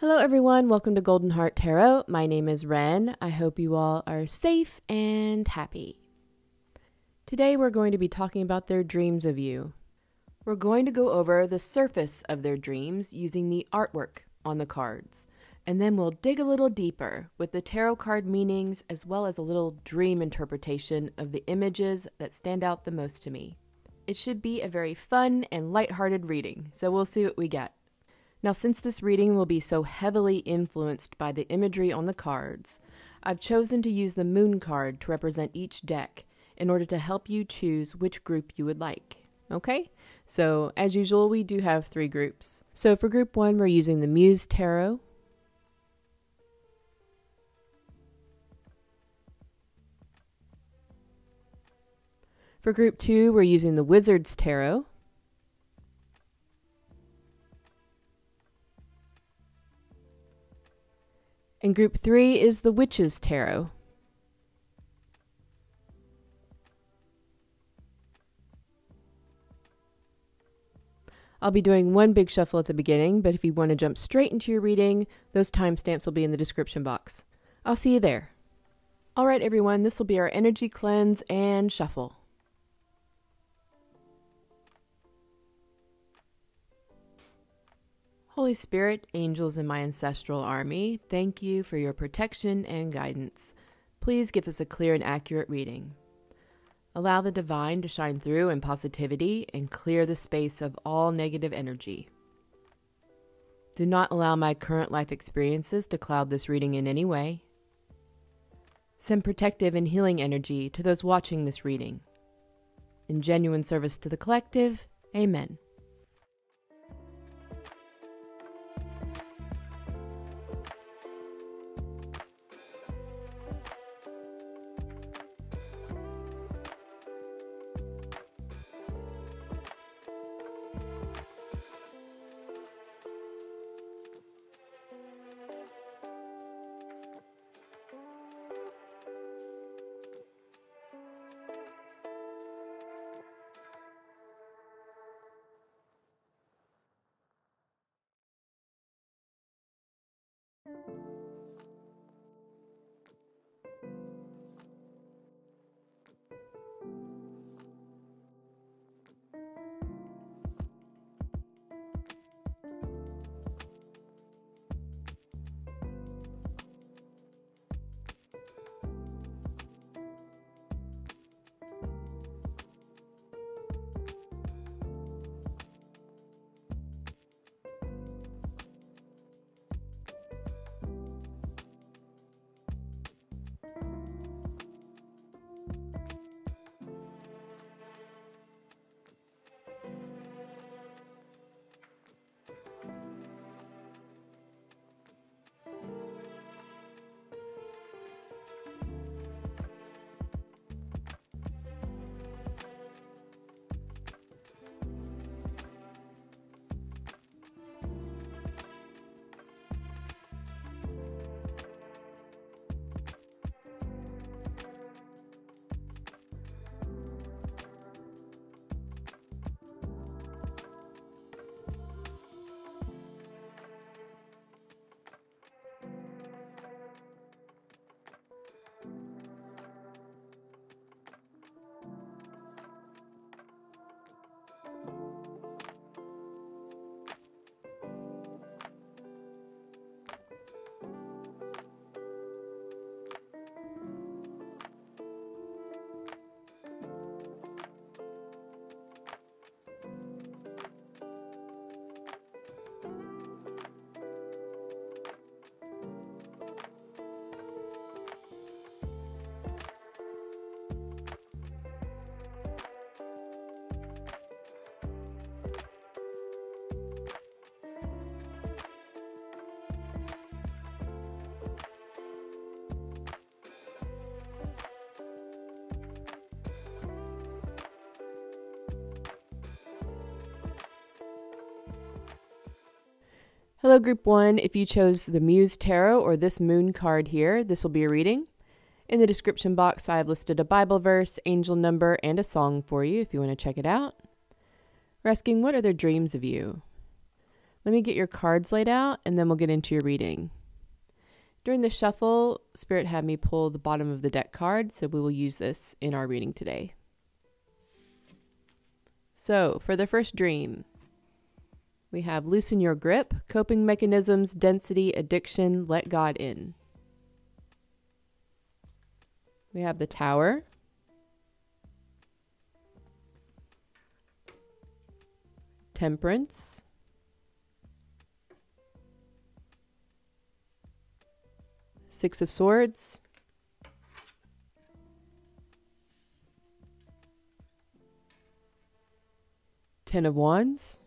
Hello everyone, welcome to Golden Heart Tarot. My name is Renn. I hope you all are safe and happy. Today we're going to be talking about their dreams of you. We're going to go over the surface of their dreams using the artwork on the cards. And then we'll dig a little deeper with the tarot card meanings as well as a little dream interpretation of the images that stand out the most to me. It should be a very fun and lighthearted reading, so we'll see what we get. Now, since this reading will be so heavily influenced by the imagery on the cards, I've chosen to use the moon card to represent each deck in order to help you choose which group you would like. Okay? So, as usual, we do have 3 groups. So for group 1, we're using the Muse Tarot. For group 2, we're using the Wizard's Tarot. And group 3 is the Witch's Tarot. I'll be doing one big shuffle at the beginning, but if you want to jump straight into your reading, those timestamps will be in the description box. I'll see you there. All right, everyone, this will be our energy cleanse and shuffle. Holy Spirit, angels in my ancestral army, thank you for your protection and guidance. Please give us a clear and accurate reading. Allow the divine to shine through in positivity and clear the space of all negative energy. Do not allow my current life experiences to cloud this reading in any way. Send protective and healing energy to those watching this reading. In genuine service to the collective, amen. Hello, Group 1. If you chose the Muse Tarot or this moon card here, this will be a reading. In the description box, I have listed a Bible verse, angel number, and a song for you if you want to check it out. We're asking, what are their dreams of you? Let me get your cards laid out and then we'll get into your reading. During the shuffle, Spirit had me pull the bottom of the deck card, so we will use this in our reading today. So, for the first dream, we have loosen your grip, coping mechanisms, density, addiction, let God in. We have the Tower, Temperance, Six of Swords, Ten of Wands,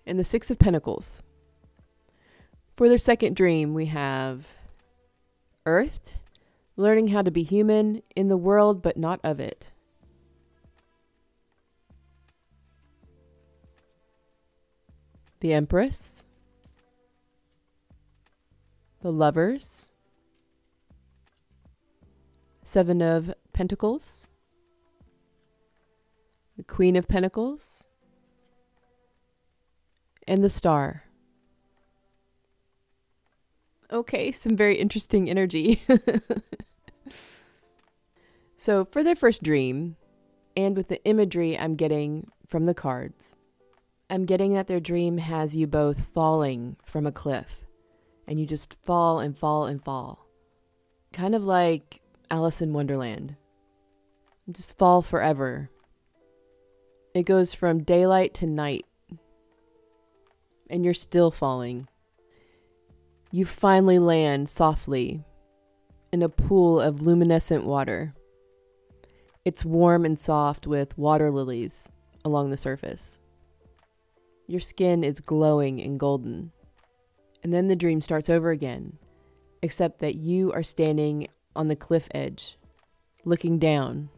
and the Six of Pentacles. For their second dream, we have Earthed, learning how to be human in the world but not of it. The Empress, the Lovers, Seven of Pentacles, the Queen of Pentacles, and the Star. Okay, some very interesting energy. So for their first dream, and with the imagery I'm getting from the cards, I'm getting that their dream has you both falling from a cliff, and you just fall and fall and fall. Kind of like Alice in Wonderland. Just fall forever. It goes from daylight to night, and you're still falling. You finally land softly in a pool of luminescent water. It's warm and soft with water lilies along the surface. Your skin is glowing and golden. And then the dream starts over again, except that you are standing on the cliff edge, looking down,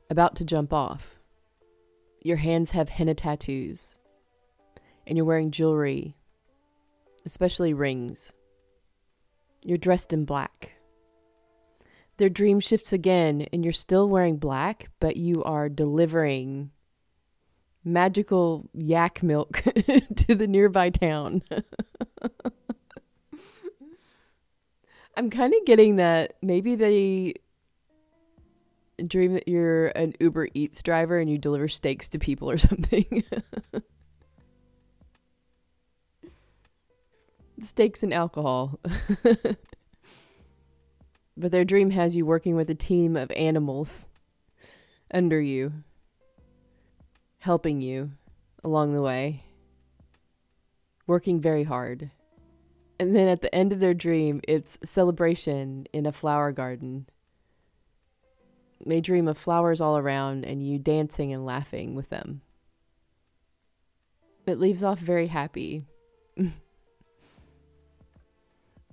about to jump off. Your hands have henna tattoos, and you're wearing jewelry, especially rings. You're dressed in black. Their dream shifts again, and you're still wearing black, but you are delivering magical yak milk to the nearby town. I'm kind of getting that maybe they dream that you're an Uber Eats driver and you deliver steaks to people or something. Steaks and alcohol. But their dream has you working with a team of animals under you, helping you along the way, working very hard. And then at the end of their dream, it's celebration in a flower garden. They dream of flowers all around and you dancing and laughing with them. It leaves off very happy.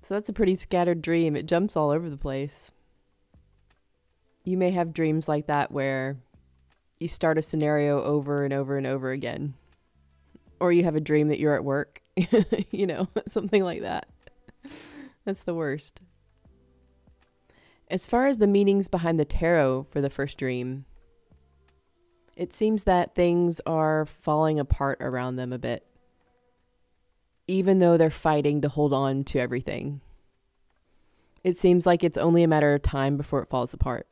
So that's a pretty scattered dream. It jumps all over the place. You may have dreams like that where you start a scenario over and over and over again. Or you have a dream that you're at work. You know, something like that. That's the worst. As far as the meanings behind the tarot for the first dream, it seems that things are falling apart around them a bit, even though they're fighting to hold on to everything. It seems like it's only a matter of time before it falls apart.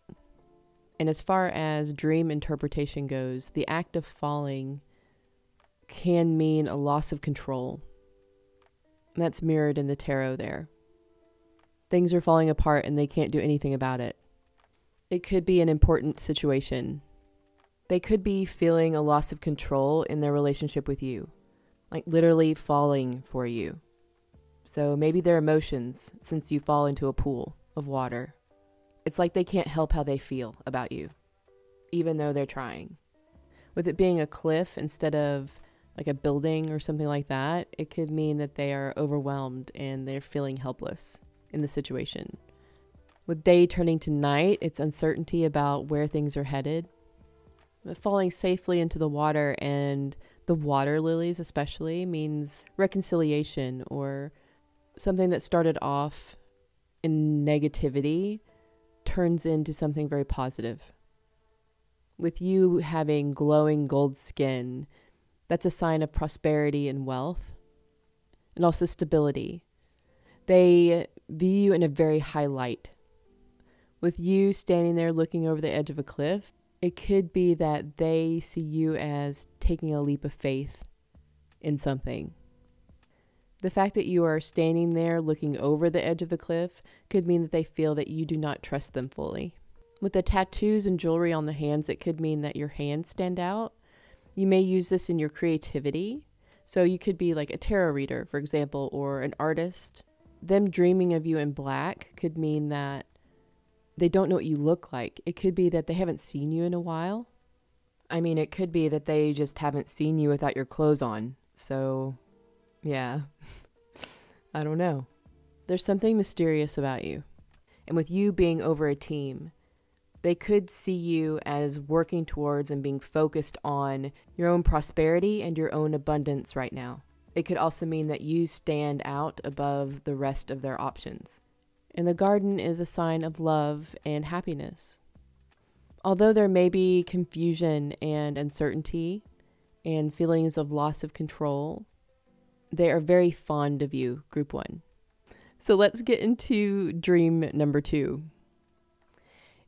And as far as dream interpretation goes, the act of falling can mean a loss of control. And that's mirrored in the tarot there. Things are falling apart and they can't do anything about it. It could be an important situation. They could be feeling a loss of control in their relationship with you, like literally falling for you. So maybe their emotions, since you fall into a pool of water, it's like they can't help how they feel about you, even though they're trying. With it being a cliff instead of like a building or something like that, it could mean that they are overwhelmed and they're feeling helpless in the situation. With day turning to night, it's uncertainty about where things are headed. But falling safely into the water, and the water lilies especially, means reconciliation, or something that started off in negativity turns into something very positive. With you having glowing gold skin, that's a sign of prosperity and wealth, and also stability. They view you in a very high light. With you standing there looking over the edge of a cliff, it could be that they see you as taking a leap of faith in something. The fact that you are standing there looking over the edge of the cliff could mean that they feel that you do not trust them fully. With the tattoos and jewelry on the hands, it could mean that your hands stand out. You may use this in your creativity. So you could be like a tarot reader, for example, or an artist. Them dreaming of you in black could mean that they don't know what you look like. It could be that they haven't seen you in a while. I mean, it could be that they just haven't seen you without your clothes on. So, yeah, I don't know. There's something mysterious about you. And with you being over a team, they could see you as working towards and being focused on your own prosperity and your own abundance right now. It could also mean that you stand out above the rest of their options. And the garden is a sign of love and happiness. Although there may be confusion and uncertainty and feelings of loss of control, they are very fond of you, group 1. So let's get into dream number 2.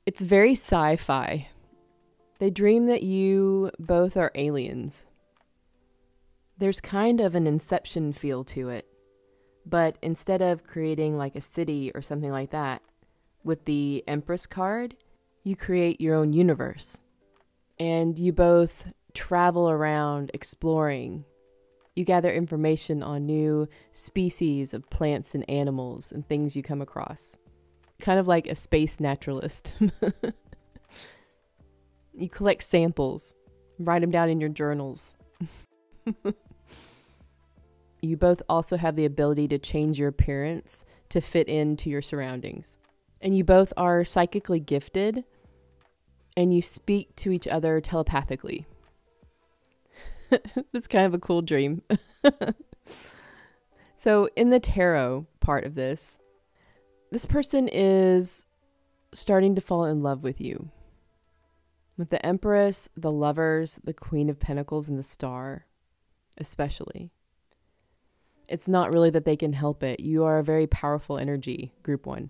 It's very sci-fi. They dream that you both are aliens. There's kind of an Inception feel to it, but instead of creating like a city or something like that, with the Empress card, you create your own universe. And you both travel around exploring. You gather information on new species of plants and animals and things you come across. Kind of like a space naturalist. You collect samples, write them down in your journals. You both also have the ability to change your appearance to fit into your surroundings. And you both are psychically gifted, and you speak to each other telepathically. That's kind of a cool dream. So in the tarot part of this person is starting to fall in love with you. With the Empress, the Lovers, the Queen of Pentacles, and the Star, especially. It's not really that they can help it. You are a very powerful energy, group 1.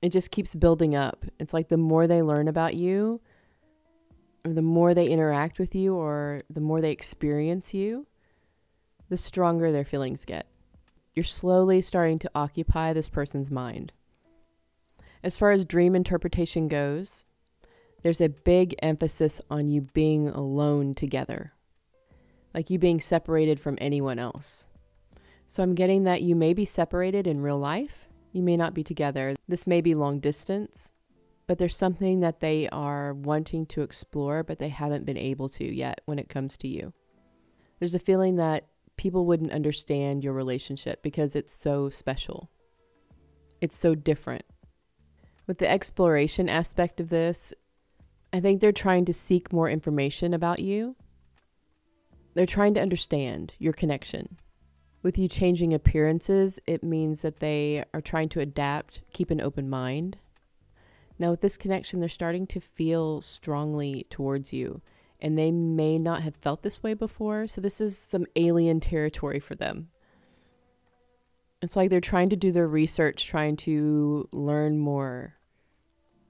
It just keeps building up. It's like the more they learn about you, or the more they interact with you, or the more they experience you, the stronger their feelings get. You're slowly starting to occupy this person's mind. As far as dream interpretation goes, there's a big emphasis on you being alone together, like you being separated from anyone else. So I'm getting that you may be separated in real life. You may not be together. This may be long distance, but there's something that they are wanting to explore, but they haven't been able to yet when it comes to you. There's a feeling that people wouldn't understand your relationship because it's so special. It's so different. With the exploration aspect of this, I think they're trying to seek more information about you. They're trying to understand your connection. With you changing appearances, it means that they are trying to adapt, keep an open mind. Now with this connection, they're starting to feel strongly towards you, and they may not have felt this way before, so this is some alien territory for them. It's like they're trying to do their research, trying to learn more.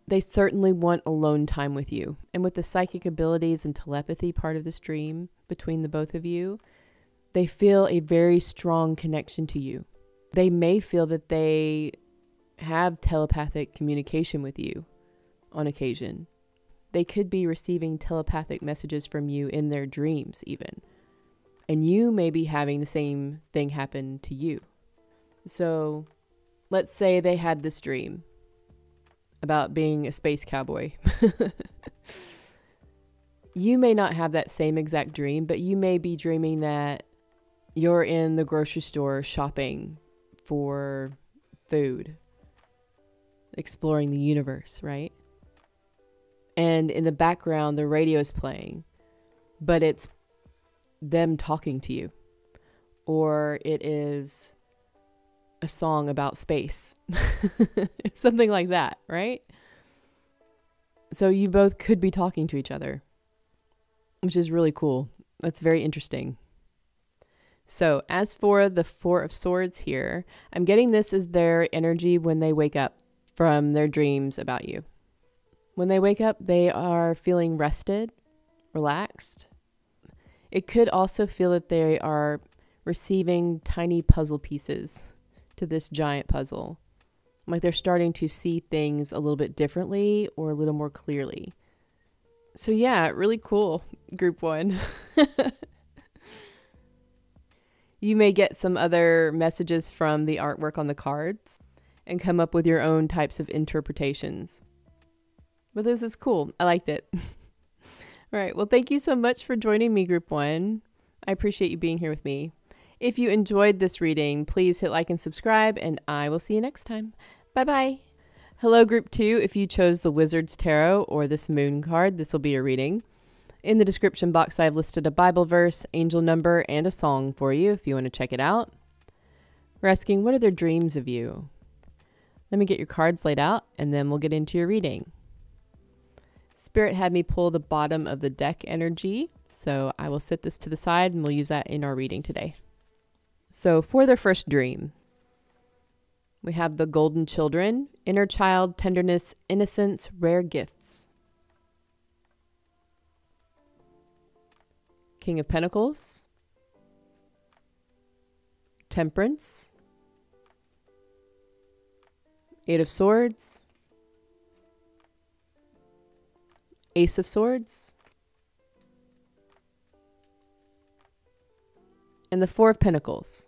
They certainly want alone time with you. And with the psychic abilities and telepathy part of this dream between the both of you, they feel a very strong connection to you. They may feel that they have telepathic communication with you on occasion. They could be receiving telepathic messages from you in their dreams even. And you may be having the same thing happen to you. So let's say they had this dream about being a space cowboy. You may not have that same exact dream, but you may be dreaming that you're in the grocery store shopping for food, exploring the universe, right? And in the background, the radio is playing, but it's them talking to you. Or it is a song about space. Something like that, right? So you both could be talking to each other, which is really cool. That's very interesting. So as for the Four of Swords here, I'm getting this as their energy when they wake up from their dreams about you. When they wake up, they are feeling rested, relaxed. It could also feel that they are receiving tiny puzzle pieces to this giant puzzle. Like they're starting to see things a little bit differently or a little more clearly. So yeah, really cool, group one. You may get some other messages from the artwork on the cards and come up with your own types of interpretations. But this is cool. I liked it. All right. Well, thank you so much for joining me, group one. I appreciate you being here with me. If you enjoyed this reading, please hit like and subscribe, and I will see you next time. Bye-bye. Hello, group two. If you chose the Wizard's Tarot or this moon card, this will be your reading. In the description box, I've listed a Bible verse, angel number, and a song for you if you want to check it out. We're asking, what are their dreams of you? Let me get your cards laid out, and then we'll get into your reading. Spirit had me pull the bottom of the deck energy, so I will set this to the side, and we'll use that in our reading today. So for their first dream, we have the Golden Children, inner child, tenderness, innocence, rare gifts. King of Pentacles, Temperance, Eight of Swords, Ace of Swords, and the Four of Pentacles.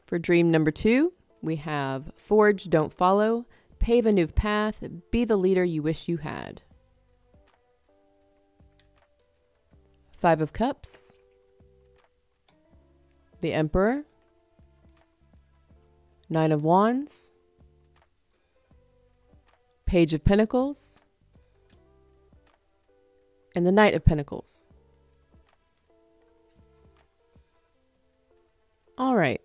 For dream number two, we have Forge, Don't Follow, Pave a New Path, Be the Leader You Wish You Had. Five of Cups, the Emperor, Nine of Wands, Page of Pentacles, and the Knight of Pentacles. All right.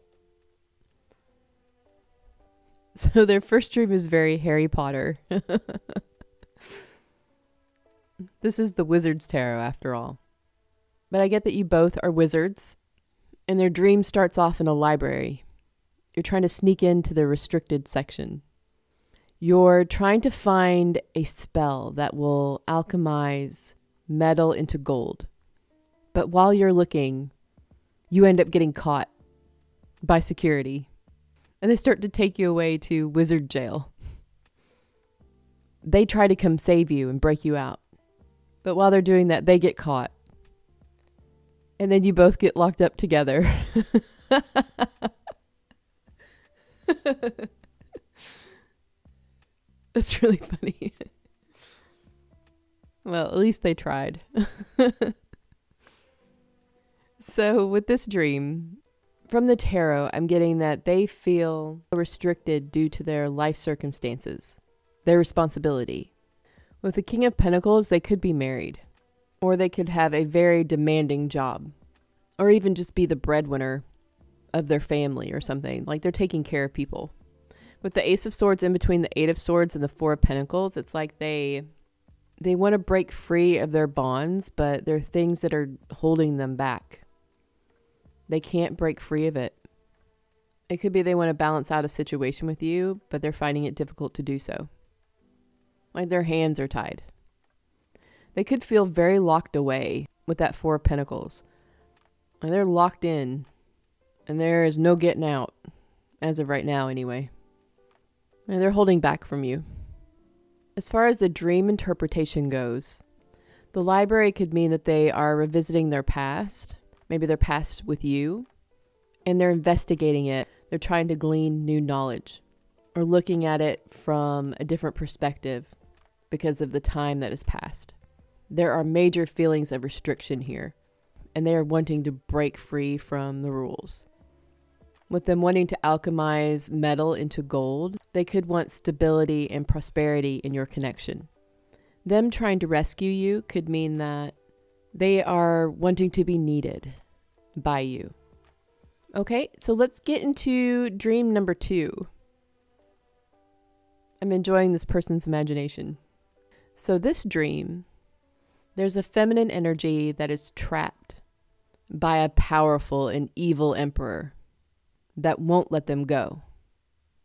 So their first dream is very Harry Potter. This is the Wizard's Tarot after all. But I get that you both are wizards, and their dream starts off in a library. You're trying to sneak into the restricted section. You're trying to find a spell that will alchemize metal into gold. But while you're looking, you end up getting caught by security, and they start to take you away to wizard jail. They try to come save you and break you out. But while they're doing that, they get caught. And then you both get locked up together. That's really funny. Well, at least they tried. So with this dream, from the tarot, I'm getting that they feel restricted due to their life circumstances, their responsibility. With the King of Pentacles, they could be married, or they could have a very demanding job, or even just be the breadwinner of their family or something, like they're taking care of people. With the Ace of Swords in between the Eight of Swords and the Four of Pentacles, it's like they want to break free of their bonds, but there are things that are holding them back. They can't break free of it. It could be they want to balance out a situation with you, but they're finding it difficult to do so. Like their hands are tied. They could feel very locked away with that Four of Pentacles. And they're locked in, and there is no getting out, as of right now anyway. And they're holding back from you. As far as the dream interpretation goes, the library could mean that they are revisiting their past, maybe their past with you, and they're investigating it. They're trying to glean new knowledge or looking at it from a different perspective because of the time that has passed. There are major feelings of restriction here, and they are wanting to break free from the rules. With them wanting to alchemize metal into gold, they could want stability and prosperity in your connection. Them trying to rescue you could mean that they are wanting to be needed by you. Okay, so let's get into dream number two. I'm enjoying this person's imagination. So this dream, there's a feminine energy that is trapped by a powerful and evil emperor that won't let them go.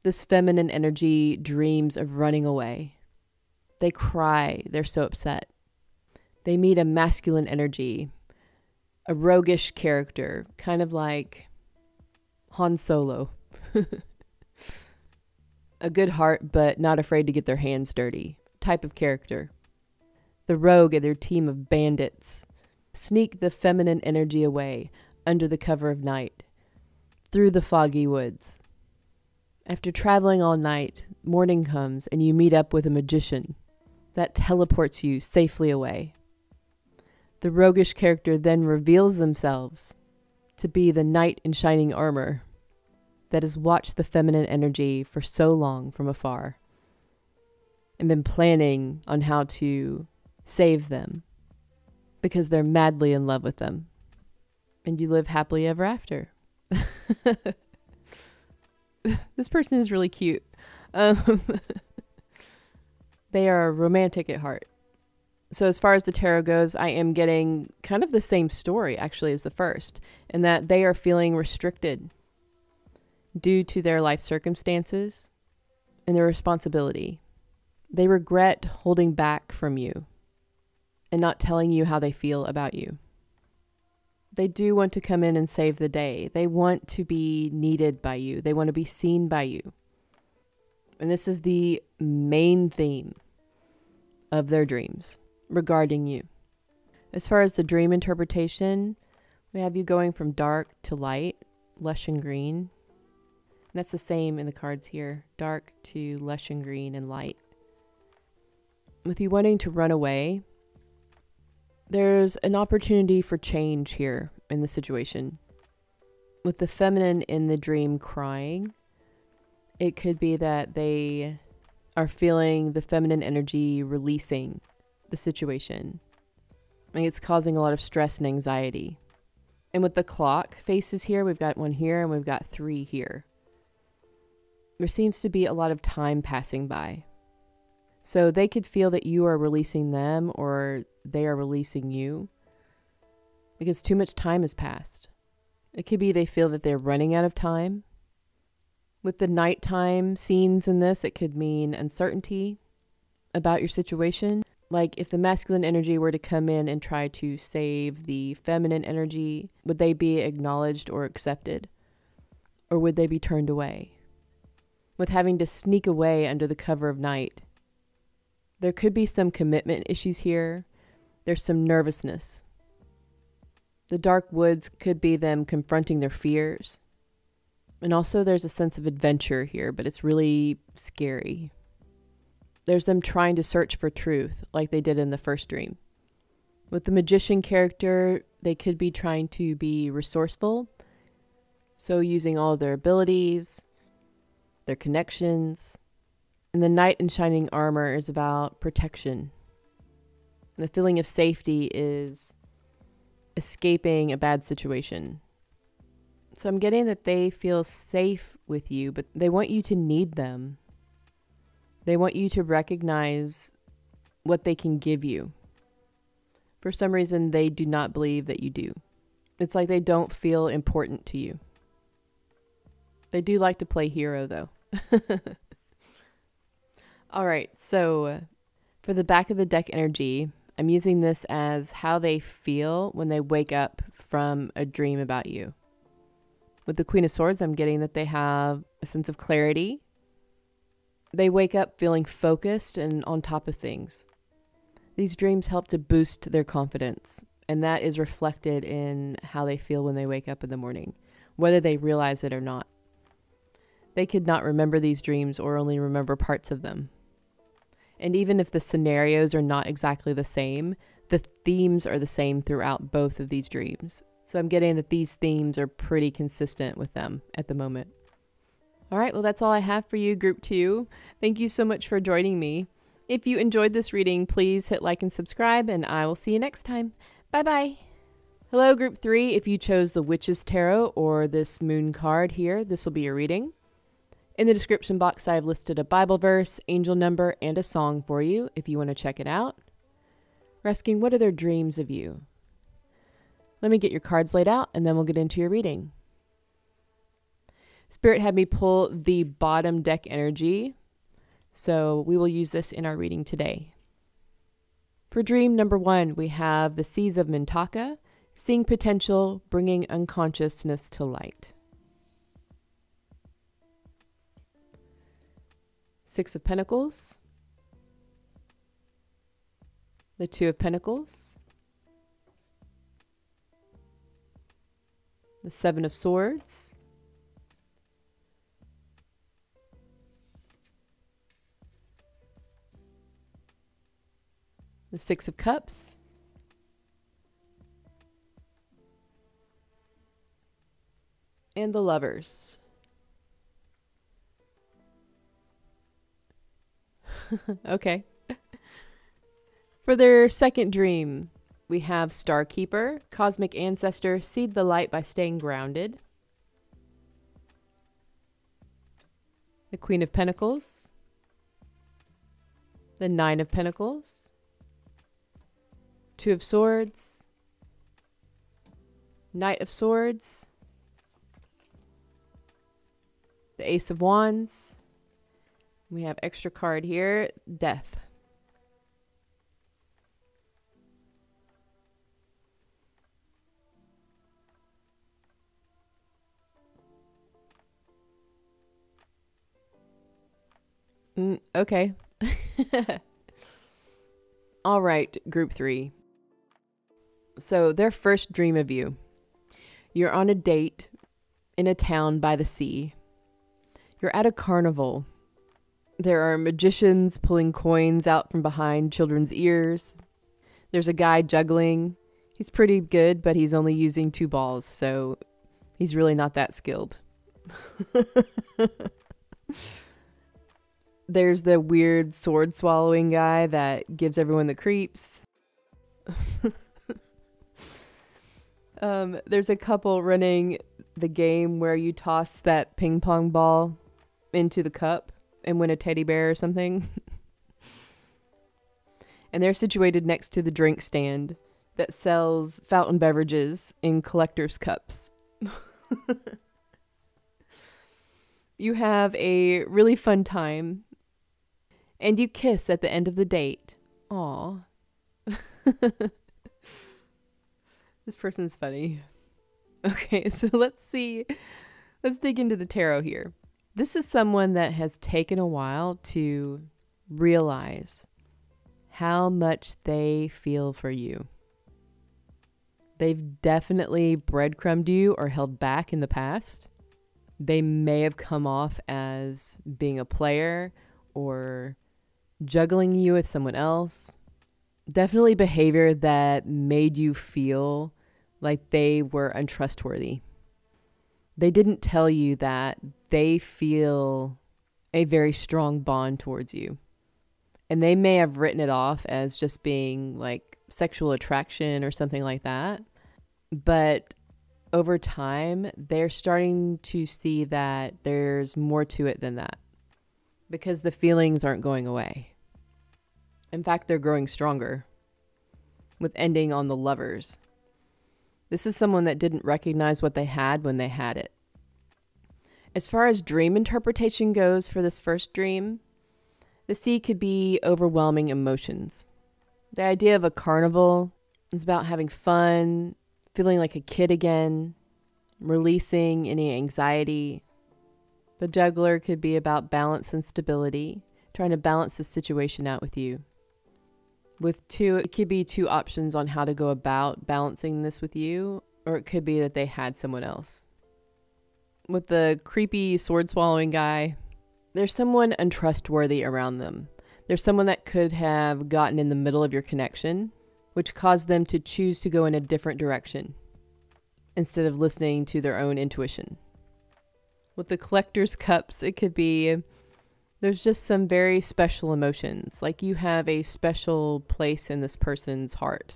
This feminine energy dreams of running away. They cry, they're so upset. They meet a masculine energy, a roguish character, kind of like Han Solo. A good heart, but not afraid to get their hands dirty type of character. The rogue and their team of bandits sneak the feminine energy away under the cover of night, through the foggy woods. After traveling all night, morning comes and you meet up with a magician that teleports you safely away. The roguish character then reveals themselves to be the knight in shining armor that has watched the feminine energy for so long from afar and been planning on how to save them because they're madly in love with them. And you live happily ever after. This person is really cute. They are romantic at heart. So as far as the tarot goes, I am getting kind of the same story actually as the first, in that they are feeling restricted due to their life circumstances and their responsibility. They regret holding back from you and not telling you how they feel about you. They do want to come in and save the day. They want to be needed by you. They want to be seen by you. And this is the main theme of their dreams regarding you. As far as the dream interpretation, we have you going from dark to light, lush and green. And that's the same in the cards here, dark to lush and green and light. With you wanting to run away, there's an opportunity for change here in the situation. With the feminine in the dream crying, it could be that they are feeling the feminine energy releasing the situation. Like it's causing a lot of stress and anxiety. And with the clock faces here, we've got one here and we've got 3 here. There seems to be a lot of time passing by. So they could feel that you are releasing them or they are releasing you because too much time has passed. It could be they feel that they're running out of time. With the nighttime scenes in this, it could mean uncertainty about your situation. Like if the masculine energy were to come in and try to save the feminine energy, would they be acknowledged or accepted? Or would they be turned away? With having to sneak away under the cover of night, there could be some commitment issues here. There's some nervousness. The dark woods could be them confronting their fears. And also there's a sense of adventure here, but it's really scary. There's them trying to search for truth, like they did in the first dream. With the magician character, they could be trying to be resourceful. So using all of their abilities, their connections. And the knight in shining armor is about protection. And the feeling of safety is escaping a bad situation. So I'm getting that they feel safe with you, but they want you to need them. They want you to recognize what they can give you. For some reason, they do not believe that you do. It's like they don't feel important to you. They do like to play hero, though. All right, so for the back of the deck energy, I'm using this as how they feel when they wake up from a dream about you. With the Queen of Swords, I'm getting that they have a sense of clarity. They wake up feeling focused and on top of things. These dreams help to boost their confidence, and that is reflected in how they feel when they wake up in the morning, whether they realize it or not. They could not remember these dreams or only remember parts of them. And even if the scenarios are not exactly the same, the themes are the same throughout both of these dreams. So I'm getting that these themes are pretty consistent with them at the moment. All right, well, that's all I have for you, Group 2. Thank you so much for joining me. If you enjoyed this reading, please hit like and subscribe, and I will see you next time. Bye-bye. Hello, Group 3. If you chose the Witch's Tarot or this moon card here, this will be your reading. In the description box, I have listed a Bible verse, angel number, and a song for you if you want to check it out. We're asking, what are their dreams of you? Let me get your cards laid out, and then we'll get into your reading. Spirit had me pull the bottom deck energy, so we will use this in our reading today. For dream number 1, we have the Seas of Mintaka, seeing potential, bringing unconsciousness to light. 6 of Pentacles, the 2 of Pentacles, the 7 of Swords, the 6 of Cups, and the Lovers. Okay. For their second dream, we have Starkeeper, Cosmic Ancestor, seed the light by staying grounded. The Queen of Pentacles, the 9 of Pentacles, 2 of Swords, Knight of Swords, the Ace of Wands. We have extra card here, Death. Okay. All right, group 3. So their first dream of you. You're on a date in a town by the sea. You're at a carnival. There are magicians pulling coins out from behind children's ears. There's a guy juggling. He's pretty good, but he's only using 2 balls, so he's really not that skilled. There's the weird sword swallowing guy that gives everyone the creeps. There's a couple running the game where you toss that ping pong ball into the cup and win a teddy bear or something. And they're situated next to the drink stand that sells fountain beverages in collector's cups. You have a really fun time, and you kiss at the end of the date. Aw. This person's funny. Okay, so let's dig into the tarot here. This is someone that has taken a while to realize how much they feel for you. They've definitely breadcrumbed you or held back in the past. They may have come off as being a player or juggling you with someone else. Definitely behavior that made you feel like they were untrustworthy. They didn't tell you that they feel a very strong bond towards you. And they may have written it off as just being like sexual attraction or something like that. But over time, they're starting to see that there's more to it than that, because the feelings aren't going away. In fact, they're growing stronger, with ending on the Lovers. This is someone that didn't recognize what they had when they had it. As far as dream interpretation goes for this first dream, the sea could be overwhelming emotions. The idea of a carnival is about having fun, feeling like a kid again, releasing any anxiety. The juggler could be about balance and stability, trying to balance the situation out with you. With 2, it could be 2 options on how to go about balancing this with you, or it could be that they had someone else. With the creepy sword swallowing guy, there's someone untrustworthy around them. There's someone that could have gotten in the middle of your connection, which caused them to choose to go in a different direction instead of listening to their own intuition. With the collector's cups, it could be there's just some very special emotions, like you have a special place in this person's heart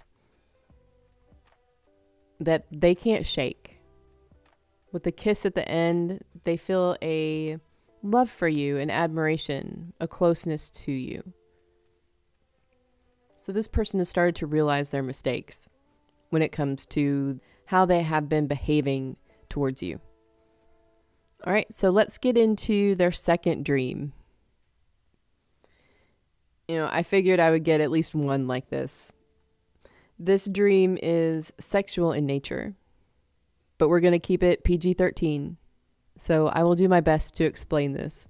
that they can't shake. With the kiss at the end, they feel a love for you and admiration, a closeness to you. So this person has started to realize their mistakes when it comes to how they have been behaving towards you. All right, so let's get into their second dream. I figured I would get at least one like this. This dream is sexual in nature, but we're going to keep it PG-13. So I will do my best to explain this.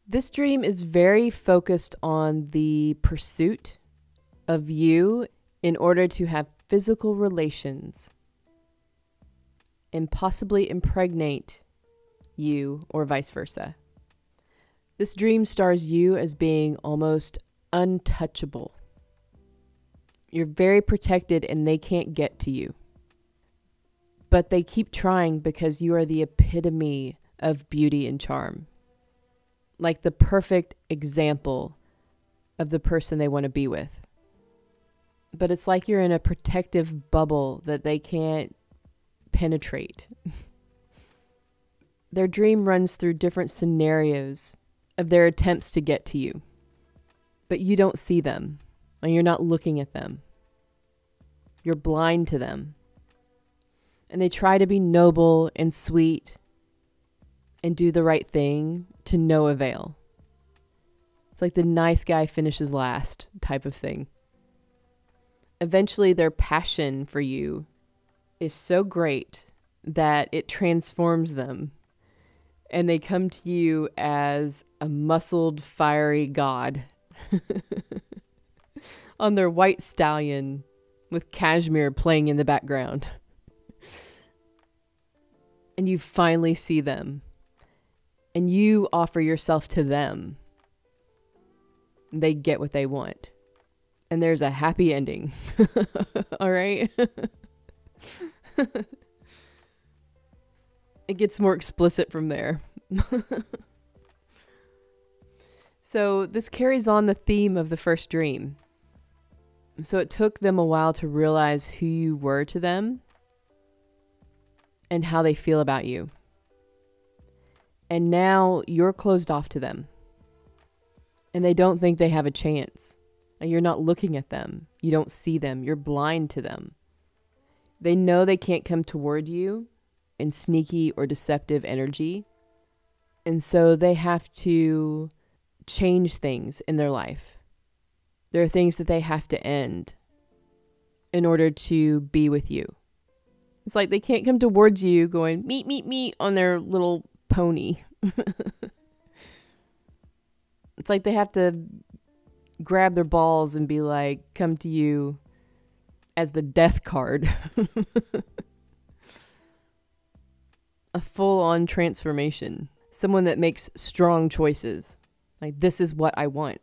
This dream is very focused on the pursuit of you in order to have physical relations and possibly impregnate you or vice versa. This dream stars you as being almost untouchable. You're very protected and they can't get to you. But they keep trying because you are the epitome of beauty and charm. Like the perfect example of the person they want to be with. But it's like you're in a protective bubble that they can't penetrate. Their dream runs through different scenarios of their attempts to get to you. But you don't see them, and you're not looking at them. You're blind to them. And they try to be noble and sweet and do the right thing to no avail. It's like the nice guy finishes last type of thing. Eventually, their passion for you is so great that it transforms them. And they come to you as a muscled, fiery god on their white stallion with cashmere playing in the background. And you finally see them. And you offer yourself to them. They get what they want. And there's a happy ending. All right? It gets more explicit from there. So this carries on the theme of the first dream. So it took them a while to realize who you were to them and how they feel about you. And now you're closed off to them. And they don't think they have a chance. And you're not looking at them. You don't see them. You're blind to them. They know they can't come toward you in sneaky or deceptive energy. And so they have to change things in their life. There are things that they have to end in order to be with you. It's like they can't come towards you going, meet, meet, meet on their little pony. It's like they have to grab their balls and be like, come to you as the death card. A full-on transformation. Someone that makes strong choices. Like, this is what I want.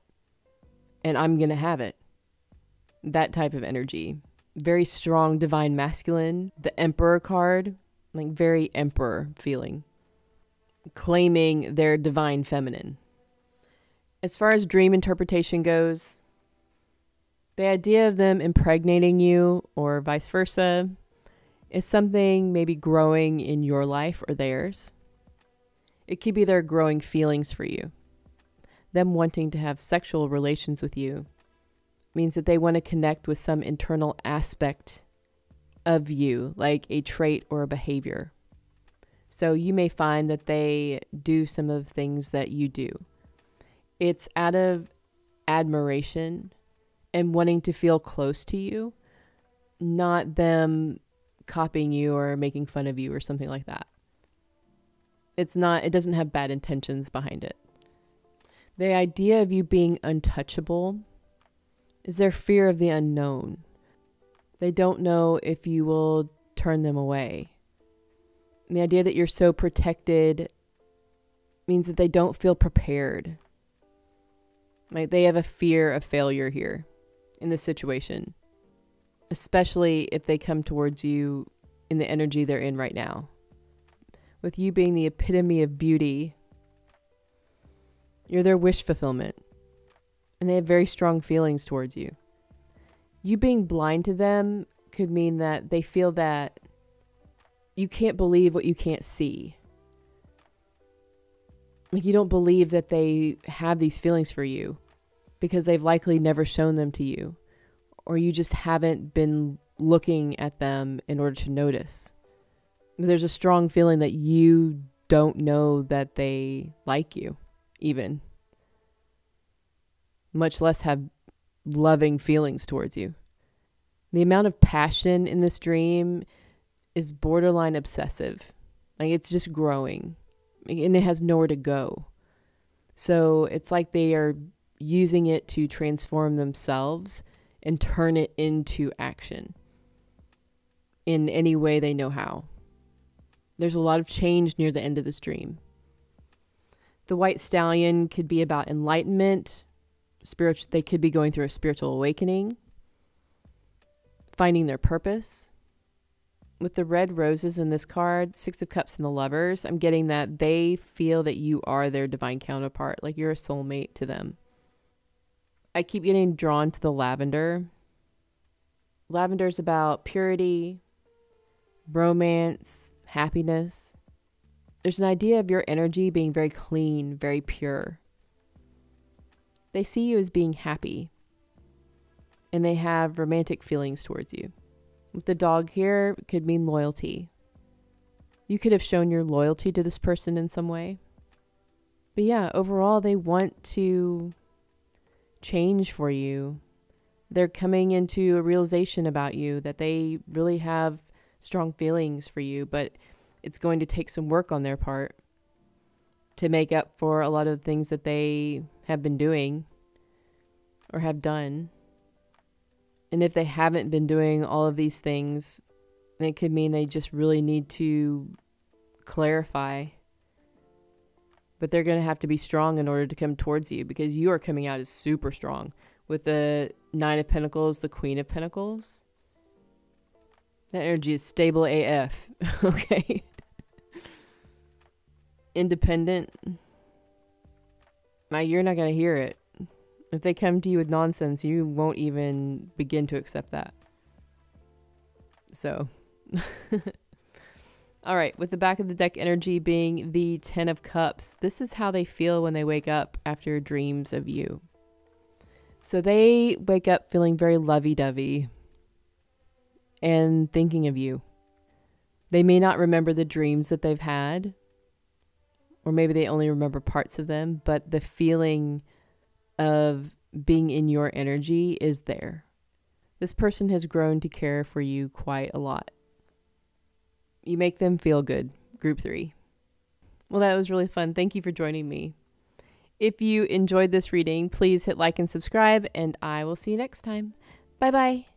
And I'm going to have it. That type of energy. Very strong divine masculine. The Emperor card. Like, very emperor feeling. Claiming their divine feminine. As far as dream interpretation goes, the idea of them impregnating you or vice versa is something maybe growing in your life or theirs. It could be their growing feelings for you. Them wanting to have sexual relations with you means that they want to connect with some internal aspect of you, like a trait or a behavior. So you may find that they do some of the things that you do. It's out of admiration and wanting to feel close to you, not them copying you or making fun of you or something like that. It doesn't have bad intentions behind it. The idea of you being untouchable is their fear of the unknown. They don't know if you will turn them away. And the idea that you're so protected means that they don't feel prepared. Like, they have a fear of failure here in this situation, especially if they come towards you in the energy they're in right now. With you being the epitome of beauty, you're their wish fulfillment, and they have very strong feelings towards you. You being blind to them could mean that they feel that you can't believe what you can't see. Like, you don't believe that they have these feelings for you because they've likely never shown them to you, or you just haven't been looking at them in order to notice. There's a strong feeling that you don't know that they like you, even, much less have loving feelings towards you. The amount of passion in this dream is borderline obsessive. Like, it's just growing, and it has nowhere to go. So it's like they are using it to transform themselves and turn it into action in any way they know how. There's a lot of change near the end of this dream. The white stallion could be about enlightenment, spiritual. They could be going through a spiritual awakening, finding their purpose. With the red roses in this card, Six of Cups and the Lovers, I'm getting that they feel that you are their divine counterpart, like you're a soulmate to them. I keep getting drawn to the lavender. Lavender's about purity, romance, happiness. There's an idea of your energy being very clean, very pure. They see you as being happy, and they have romantic feelings towards you. With the dog here, it could mean loyalty. You could have shown your loyalty to this person in some way. But yeah, overall, they want to change for you. They're coming into a realization about you that they really have strong feelings for you, but it's going to take some work on their part to make up for a lot of the things that they have been doing or have done. And if they haven't been doing all of these things, then it could mean they just really need to clarify. But they're going to have to be strong in order to come towards you, because you are coming out as super strong. With the Nine of Pentacles, the Queen of Pentacles, that energy is stable AF. Okay. Independent. Now, you're not going to hear it. If they come to you with nonsense, you won't even begin to accept that. So, all right, with the back of the deck energy being the Ten of Cups, this is how they feel when they wake up after dreams of you. So they wake up feeling very lovey-dovey and thinking of you. They may not remember the dreams that they've had, or maybe they only remember parts of them, but the feeling of being in your energy is there. This person has grown to care for you quite a lot. You make them feel good. Group 3. Well, that was really fun. Thank you for joining me. If you enjoyed this reading, please hit like and subscribe, and I will see you next time. Bye-bye.